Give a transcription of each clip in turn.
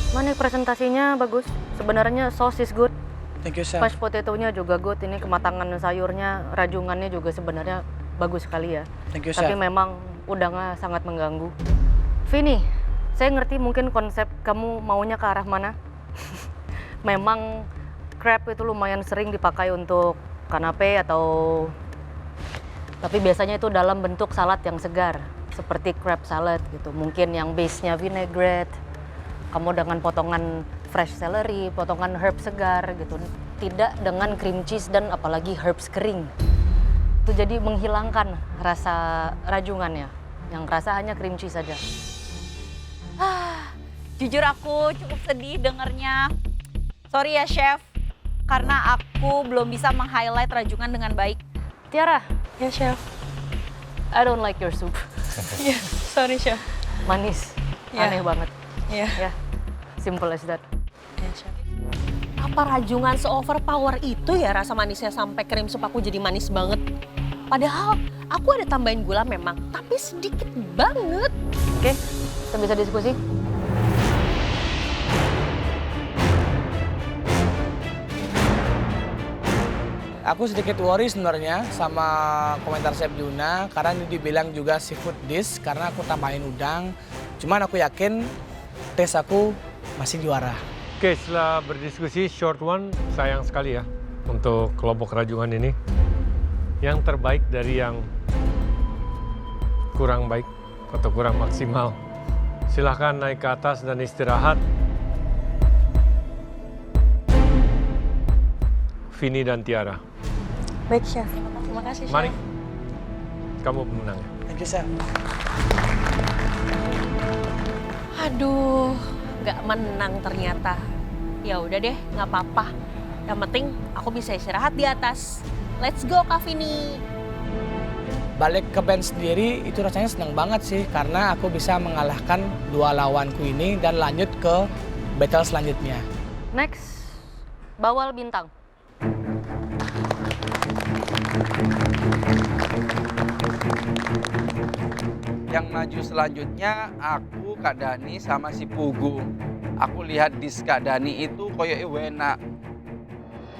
Mana presentasinya bagus. Sebenarnya sauce is good. Thank you, chef. Mashed potato-nya juga good. Ini kematangan sayurnya, rajungannya juga sebenarnya bagus sekali ya. Thank you, Tapi chef. memang udangnya sangat mengganggu. Vini, saya ngerti mungkin konsep kamu maunya ke arah mana. Memang crab itu lumayan sering dipakai untuk kanape atau... Tapi biasanya itu dalam bentuk salad yang segar. Seperti crab salad gitu. Mungkin yang base-nya vinaigrette. Kamu dengan potongan fresh celery, potongan herbs segar gitu. Tidak dengan cream cheese dan apalagi herbs kering. Itu jadi menghilangkan rasa rajungannya. Yang rasa hanya cream cheese saja. Jujur aku cukup sedih dengernya. Sorry ya chef, karena aku belum bisa meng-highlight rajungan dengan baik. Tiara, Ya, Chef. I don't like your soup. Ya, sorry, Chef. Manis, Ya. aneh banget. Ya. Ya, simple as that. Ya, Chef. Apa rajungan se-overpower itu ya rasa manisnya sampai krim sup aku jadi manis banget? Padahal aku ada tambahin gula memang, tapi sedikit banget. Oke, kita bisa diskusi. Aku sedikit worry sebenarnya sama komentar Chef Yuna karena ini dibilang juga seafood dish karena aku tambahin udang. Cuman aku yakin tes aku masih juara. Oke, setelah berdiskusi short one, sayang sekali ya untuk kelompok rajungan ini. Yang terbaik dari yang kurang baik atau kurang maksimal. Silahkan naik ke atas dan istirahat. Vini dan Tiara. Baik, Chef. Terima kasih, Chef. Mari, kamu pemenangnya. Thank you, Chef. Aduh, nggak menang ternyata. Ya udah deh, nggak apa-apa. Yang penting aku bisa istirahat di atas. Let's go, Kak Vini. Balik ke band sendiri itu rasanya senang banget sih karena aku bisa mengalahkan dua lawanku ini dan lanjut ke battle selanjutnya. Next, bawal bintang. Yang maju selanjutnya aku, Kak Dani, sama si Pugu. Aku lihat di Kak Dani itu koyo enak.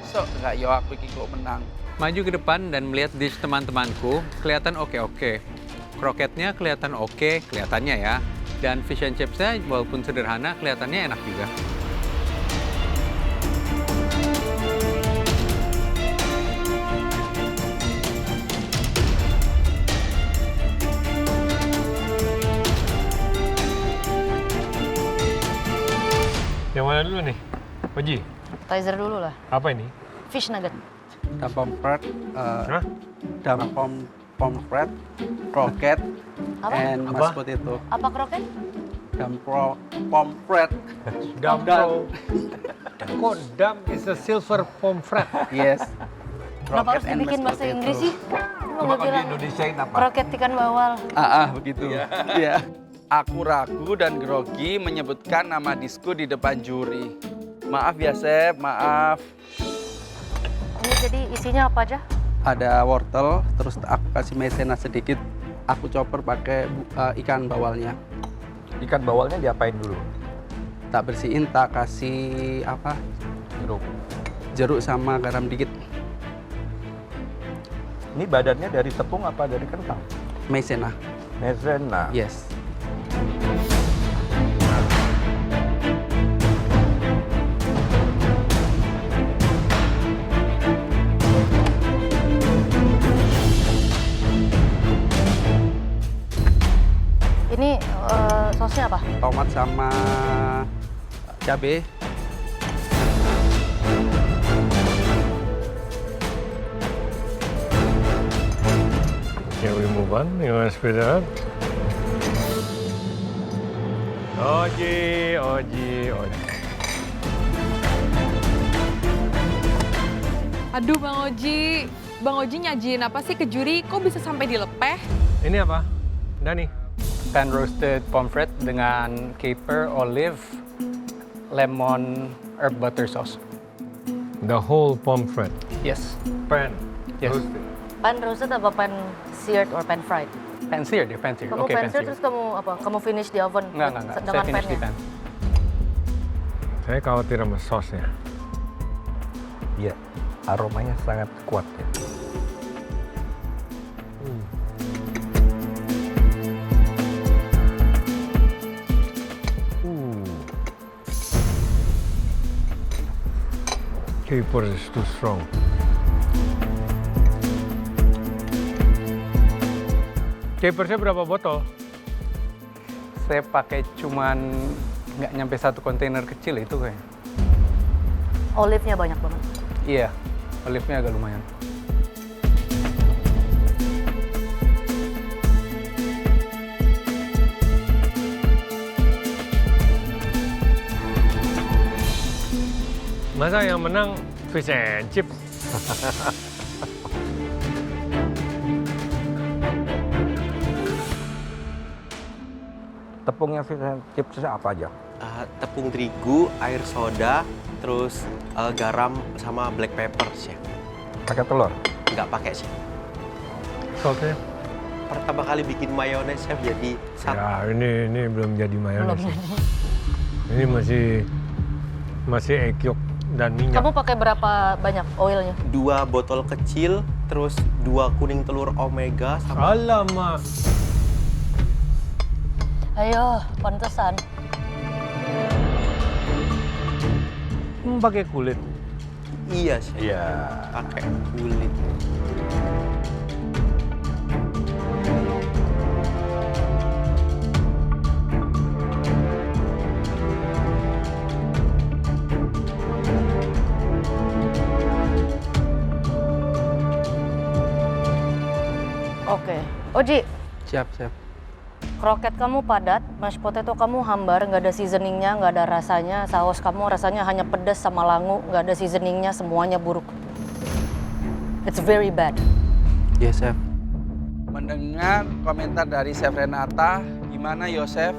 So, enggak yo aku iki kok menang. Maju ke depan dan melihat dish teman-temanku, kelihatan oke-oke. Kroketnya kelihatan oke, kelihatannya ya. Dan fish and chipsnya walaupun sederhana, kelihatannya enak juga. Yang mana dulu nih? Oji, Appetizer dulu lah. apa ini? Fish nugget. Dan pomfret, Hah? dan pomfret, kroket, Apa? and Apa? mashed potato. Apa kroket? Dan pomfret, Dampro. Kok dam is a silver pomfret? yes. Kenapa harus Kroket and dibikin mashed bahasa potato. Inggris sih? Coba kalau di Indonesiain apa? Kroket ikan bawal. Begitu. Iya. Aku ragu dan grogi menyebutkan nama disku di depan juri. Maaf ya, Chef, maaf. Ini jadi isinya apa aja? Ada wortel, terus aku kasih maizena sedikit. Aku chopper pakai ikan bawalnya. Ikan bawalnya diapain dulu? Tak bersihin, tak kasih apa? Jeruk. Jeruk sama garam dikit. Ini badannya dari tepung apa dari kentang? Maizena. Maizena. Yes. Ini sausnya apa? Tomat sama cabai. Can we move on? You want to speed it up? Oji. Aduh Bang Oji nyajiin apa sih ke juri? Kok bisa sampai dilepeh? Ini apa? Dani? Pan roasted pomfret dengan caper, olive, lemon, herb butter sauce. The whole pomfret. Yes. Pan. Yes. Roasted. Pan roasted apa pan seared or pan fried? Pan seared ya, pan seared. Kamu Oke, pan pan seared seared. terus kamu apa? Kamu finish di oven Enggak. Saya dengan finish di pannya? pan. Saya khawatir sama sausnya. Iya, aromanya sangat kuat ya. Caper is too strong. Capersnya berapa botol? Saya pakai cuman nggak nyampe 1 kontainer kecil itu kayaknya. Olive-nya banyak banget. Iya, olive-nya agak lumayan. Masa yang menang fish and chips? Tepungnya fish and chipsnya apa aja? Tepung terigu, air soda, terus garam sama black pepper, Chef. Pakai telur? Nggak pakai, Chef. Saltnya? Pertama kali bikin mayones, Chef, jadi Ya, ini belum jadi mayones. Belum. Ini masih egg yolk dan minyak. Kamu pakai berapa banyak oilnya? 2 botol kecil, terus 2 kuning telur omega sama Alamak. Ayo, pantesan. Pakai kulit. iya, Chef. Iya. Pakai kulit. Oke. Oji, Siap, Chef. kroket kamu padat, mashed potato kamu hambar, nggak ada seasoningnya, nggak ada rasanya, saus kamu rasanya hanya pedas sama langu, nggak ada seasoningnya, semuanya buruk. It's very bad. Iya, Chef. Mendengar komentar dari Chef Renata, gimana Yosef?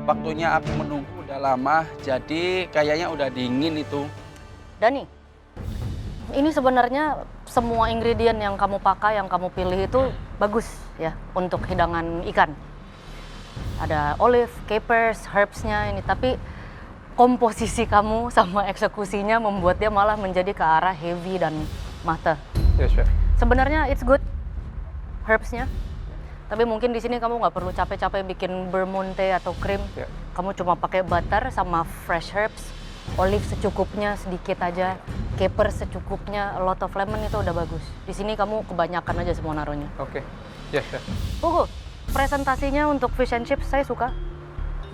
Waktunya aku menunggu udah lama, jadi kayaknya udah dingin itu. Dani, ini sebenarnya semua ingredient yang kamu pakai, yang kamu pilih itu bagus ya untuk hidangan ikan. Ada olive, capers, herbs-nya ini, tapi komposisi kamu sama eksekusinya membuat dia malah menjadi ke arah heavy dan mate. Yes, Chef. Sebenarnya it's good herbs-nya, tapi mungkin di sini kamu nggak perlu capek-capek bikin bermonte atau krim. Ya. Kamu cuma pakai butter sama fresh herbs, olive secukupnya sedikit aja, caper secukupnya, a lot of lemon itu udah bagus. Di sini kamu kebanyakan aja semua naruhnya. Oke. Yes, Chef. Pugu, presentasinya untuk fish and chips saya suka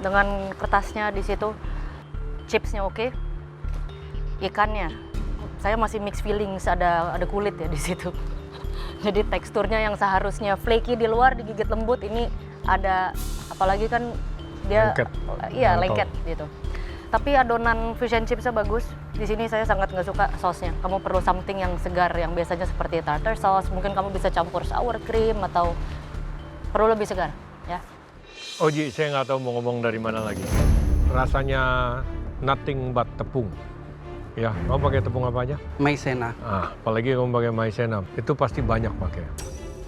dengan kertasnya di situ, chipsnya oke, ikannya saya masih mixed feelings, ada kulit ya di situ. Jadi teksturnya yang seharusnya flaky di luar digigit lembut, ini ada apalagi kan dia Lengket. iya Mantap. lengket gitu. Tapi adonan fish and chipsnya bagus. Di sini saya sangat nggak suka sausnya. Kamu perlu something yang segar, yang biasanya seperti tartar sauce. Mungkin kamu bisa campur sour cream atau perlu lebih segar, ya. Oji, saya nggak tahu mau ngomong dari mana lagi. Rasanya nothing but tepung. Ya, kamu pakai tepung apa aja? Maizena. Apalagi kamu pakai maizena, itu pasti banyak pakai.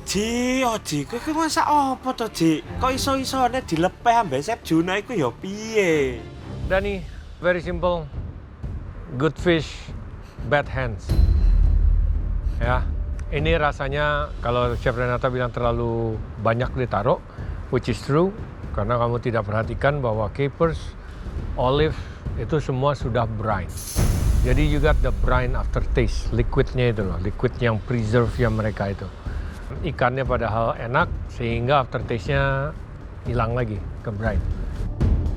Ji, Oji, kowe ki masak apa to, Ji? Kok iso-isone dilepeh ambek Chef Juna iku ya piye? Dani, very simple. Good fish, bad hands. Ya, ini rasanya kalau Chef Renata bilang terlalu banyak ditaruh, which is true, karena kamu tidak perhatikan bahwa capers, olive, itu semua sudah brine. Jadi you got the brine aftertaste, liquidnya itu loh, liquid yang preserve-nya mereka itu. Ikannya padahal enak, sehingga aftertaste-nya hilang lagi ke brine.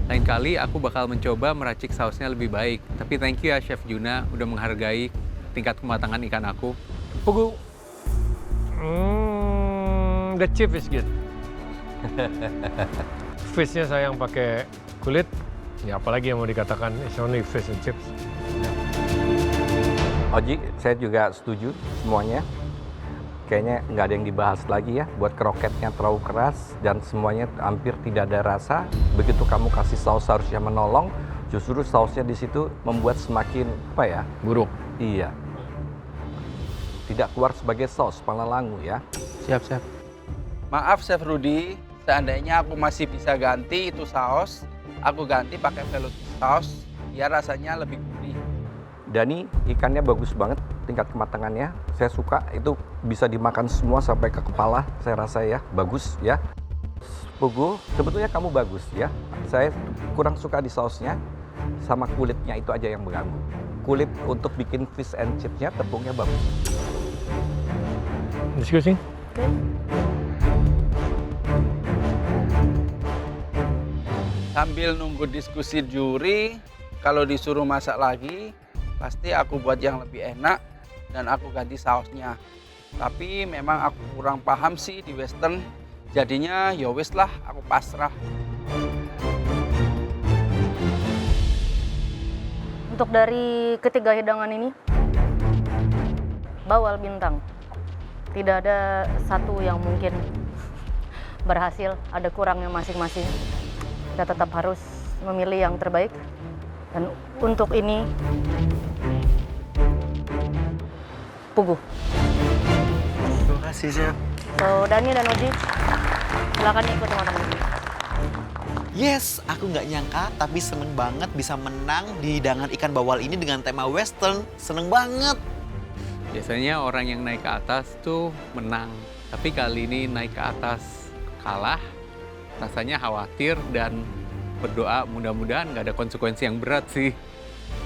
Lain kali aku bakal mencoba meracik sausnya lebih baik. Tapi thank you ya Chef Juna udah menghargai tingkat kematangan ikan aku. Pugu, the chip is good. Fish-nya saya yang pakai kulit, ya apalagi yang mau dikatakan it's only fish and chips. Oji, saya juga setuju semuanya. Kayaknya nggak ada yang dibahas lagi ya. Buat kroketnya terlalu keras dan semuanya hampir tidak ada rasa. Begitu kamu kasih saus harusnya menolong, justru sausnya di situ membuat semakin apa ya? Buruk. Iya. Tidak keluar sebagai saus, malah langu ya. Siap, Chef. Maaf Chef Rudy, seandainya aku masih bisa ganti itu saus, aku ganti pakai velouté saus. Dia rasanya lebih gurih. Dani, ikannya bagus banget tingkat kematangannya. Saya suka, itu bisa dimakan semua sampai ke kepala, saya rasa ya. Bagus ya. Pugu, sebetulnya kamu bagus ya. Saya kurang suka di sausnya, sama kulitnya itu aja yang mengganggu. Kulit untuk bikin fish and chipsnya, tepungnya bagus. Diskusi? Sambil nunggu diskusi juri, kalau disuruh masak lagi, pasti aku buat yang lebih enak dan aku ganti sausnya. Tapi memang aku kurang paham sih di western, jadinya ya wis lah, aku pasrah. Untuk dari ketiga hidangan ini, bawal bintang. Tidak ada satu yang mungkin berhasil, ada kurangnya masing-masing. Kita tetap harus memilih yang terbaik. Dan untuk ini, Pugu. Terima kasih, Chef. So, Dani dan Oji, silakan ikut teman-teman. Yes, aku nggak nyangka tapi seneng banget bisa menang di hidangan ikan bawal ini dengan tema western. Seneng banget. Biasanya orang yang naik ke atas tuh menang. Tapi kali ini naik ke atas kalah. Rasanya khawatir dan berdoa mudah-mudahan nggak ada konsekuensi yang berat sih.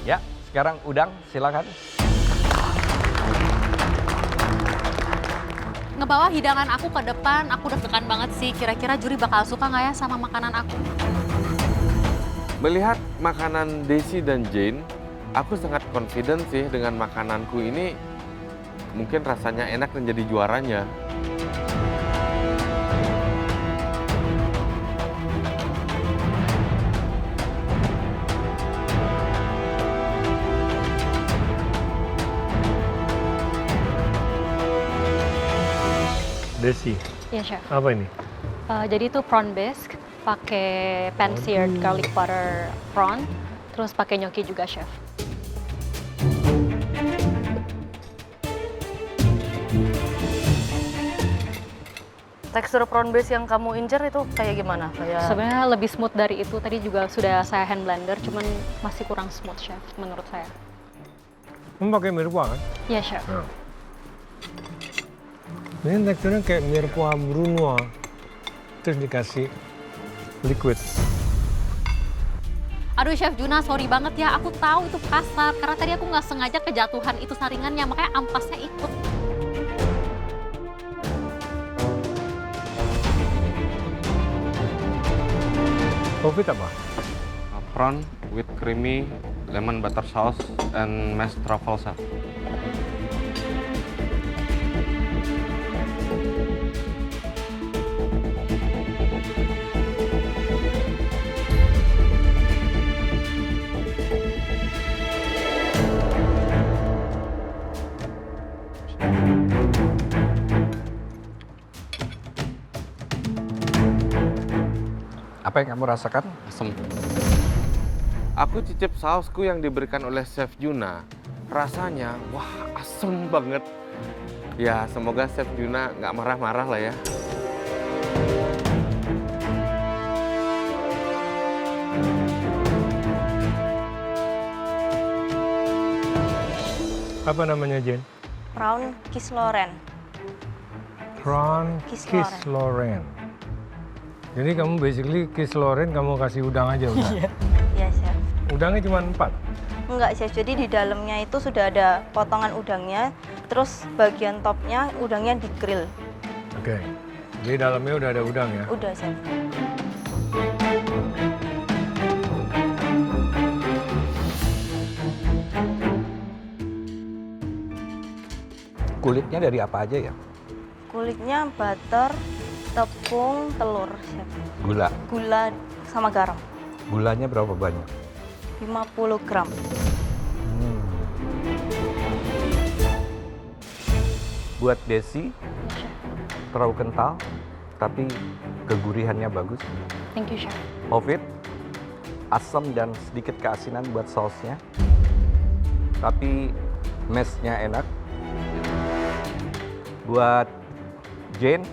Ya, sekarang Udang, silakan. Ngebawa hidangan aku ke depan, aku deg-degan banget sih. Kira-kira juri bakal suka nggak ya sama makanan aku? Melihat makanan Desi dan Jane, aku sangat confident sih dengan makananku ini. Mungkin rasanya enak dan jadi juaranya. Desi, Iya, Chef. apa ini? Jadi itu prawn bisque, pakai pan-seared garlic butter prawn, terus pakai gnocchi juga, Chef. Tekstur prawn base yang kamu incer itu kayak gimana? Kayak Sebenarnya lebih smooth dari itu. Tadi juga sudah saya hand blender, cuman masih kurang smooth, Chef, menurut saya. Kamu pakai mirepoix kan? Iya, Chef. Nah. Ini teksturnya kayak mirepoix brunoise, terus dikasih liquid. Aduh, Chef Juna, sorry banget ya. Aku tahu itu kasar, karena tadi aku nggak sengaja kejatuhan itu saringannya, makanya ampasnya ikut. Kopi apa? Prawn with creamy lemon butter sauce and mashed truffle sauce. Apa yang kamu rasakan? Asem. Aku cicip sausku yang diberikan oleh Chef Juna. Rasanya, wah asem banget. Ya, semoga Chef Juna nggak marah-marah lah ya. Apa namanya, Jen? Prawn Kisloren. Prawn Kisloren. Kisloren. Jadi kamu basically Kisloren kamu kasih udang aja udah? Iya, Chef. Udangnya cuma 4? Enggak, Chef. Jadi di dalamnya itu sudah ada potongan udangnya, terus bagian topnya udangnya di-grill. Oke. Jadi dalamnya udah ada udang ya? Udah, Chef. Kulitnya dari apa aja ya? Kulitnya butter, tepung, telur, Chef. Gula. Gula sama garam. Gulanya berapa banyak? 50 gram. Buat Desi, terlalu kental, tapi kegurihannya bagus. Thank you, Chef. Ovid, asam dan sedikit keasinan buat sausnya. Tapi meshnya enak. Buat Jane,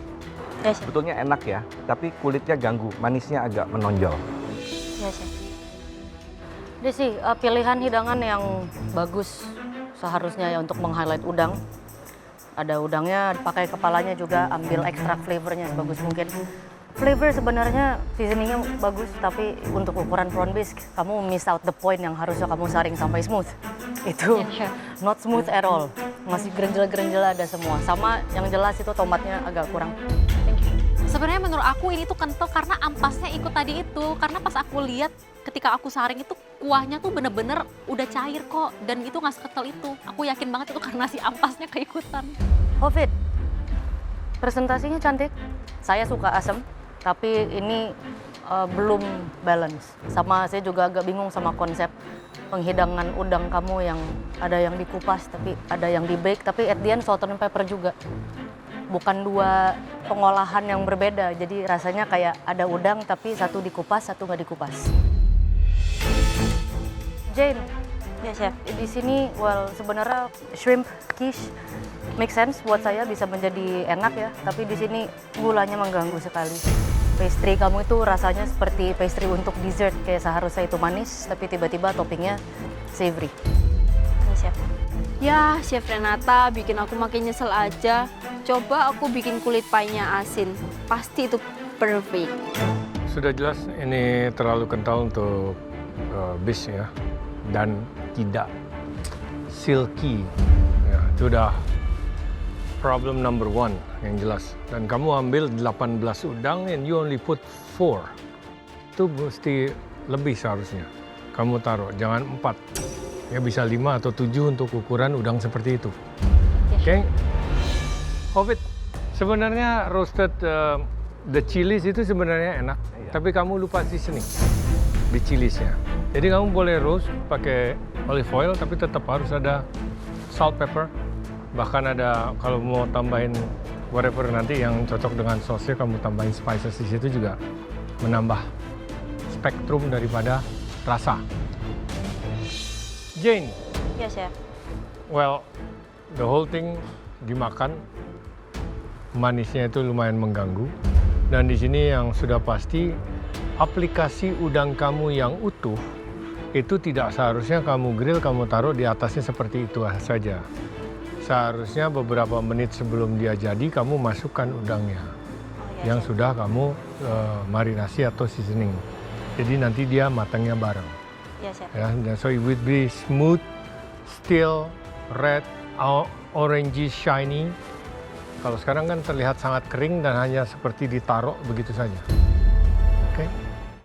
Yes, Chef. sebetulnya enak ya, tapi kulitnya ganggu, manisnya agak menonjol. Iya, Chef. Desi, pilihan hidangan yang bagus seharusnya ya untuk meng-highlight udang. Ada udangnya, pakai kepalanya juga, ambil ekstrak flavornya sebagus mungkin. Flavor sebenarnya seasoningnya bagus, tapi untuk ukuran prawn bisque, kamu miss out the point yang harusnya kamu saring sampai smooth. Itu not smooth at all. Masih gerenjel-gerenjel ada semua. Sama yang jelas itu tomatnya agak kurang. Sebenarnya menurut aku ini tuh kental karena ampasnya ikut tadi itu. Karena pas aku lihat ketika aku saring itu kuahnya tuh bener-bener udah cair kok. Dan itu nggak sekental itu. Aku yakin banget itu karena si ampasnya keikutan. Covid, presentasinya cantik. Saya suka asam, tapi ini belum balance. Sama saya juga agak bingung sama konsep penghidangan udang kamu yang ada yang dikupas, tapi ada yang di-bake, tapi at the end salt and pepper juga. Bukan dua pengolahan yang berbeda, jadi rasanya kayak ada udang tapi satu dikupas, satu nggak dikupas. Jane, Ya, Chef. di sini sebenarnya shrimp quiche make sense buat saya, bisa menjadi enak ya, tapi di sini gulanya mengganggu sekali. Pastry kamu itu rasanya seperti pastry untuk dessert, kayak seharusnya itu manis, tapi tiba-tiba toppingnya savory. Ini, Chef. Ya, Chef Renata bikin aku makin nyesel aja. Coba aku bikin kulit pie-nya asin. Pasti itu perfect. Sudah jelas ini terlalu kental untuk bis ya, dan tidak silky. Ya, itu udah problem number one yang jelas. Dan kamu ambil 18 udang and you only put 4. Itu mesti lebih seharusnya. Kamu taruh, jangan 4. Ya bisa 5 atau 7 untuk ukuran udang seperti itu. Oke? Covid, sebenarnya roasted the chilies itu sebenarnya enak, tapi kamu lupa seasoning di chilisnya. Jadi kamu boleh roast pakai olive oil, tapi tetap harus ada salt, pepper. Bahkan ada kalau mau tambahin whatever nanti yang cocok dengan sausnya, kamu tambahin spices di situ juga menambah spektrum daripada rasa. Jane. Ya, Chef. Well, the whole thing dimakan, manisnya itu lumayan mengganggu. Dan di sini yang sudah pasti, aplikasi udang kamu yang utuh itu tidak seharusnya kamu grill, kamu taruh di atasnya seperti itu saja. Seharusnya beberapa menit sebelum dia jadi, kamu masukkan udangnya yang sudah kamu marinasi atau seasoning. Jadi nanti dia matangnya bareng. Ya, Chef. Ya, so it would be smooth, still, red, orangey, shiny. Kalau sekarang kan terlihat sangat kering dan hanya seperti ditaruh begitu saja. Oke?